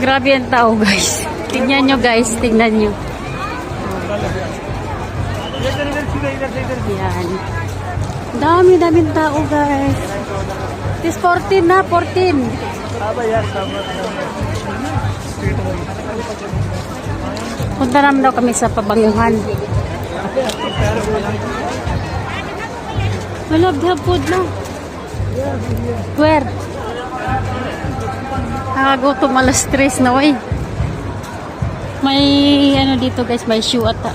Grabe ang tao, guys. Tingnan nyo, guys. Tingnan nyo. Yan. Daming tao, guys. This 14 na, 14. Punta naman daw kami sa pabanguhan. Wala, bihapod na. Where? Nakagawa alas 3 na, way. May, ano dito, guys, may shoe ata.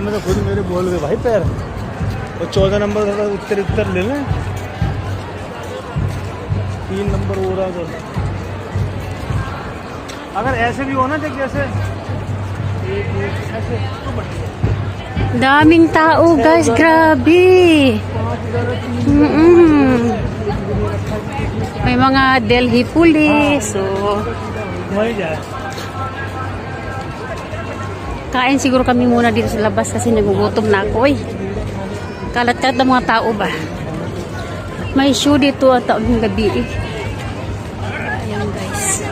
मैं तो खुद मेरे बोल गए भाई पैर वो 14 नंबर था उत्तर उत्तर ले लें 3 नंबर हो रहा था अगर ऐसे भी हो ना तो कैसे ऐसे तो बढ़िया Daming tao, guys. Grabe. May mga Delhi police. So, वही जा kain siguro kami muna dito sa labas kasi nagugutom na ako. Kalat-kalat ng mga tao ba? May show dito at taong gabi. Ayan, guys.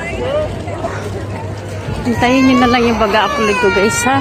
Hintayin nyo na lang yung baga-upload ko, guys, ha?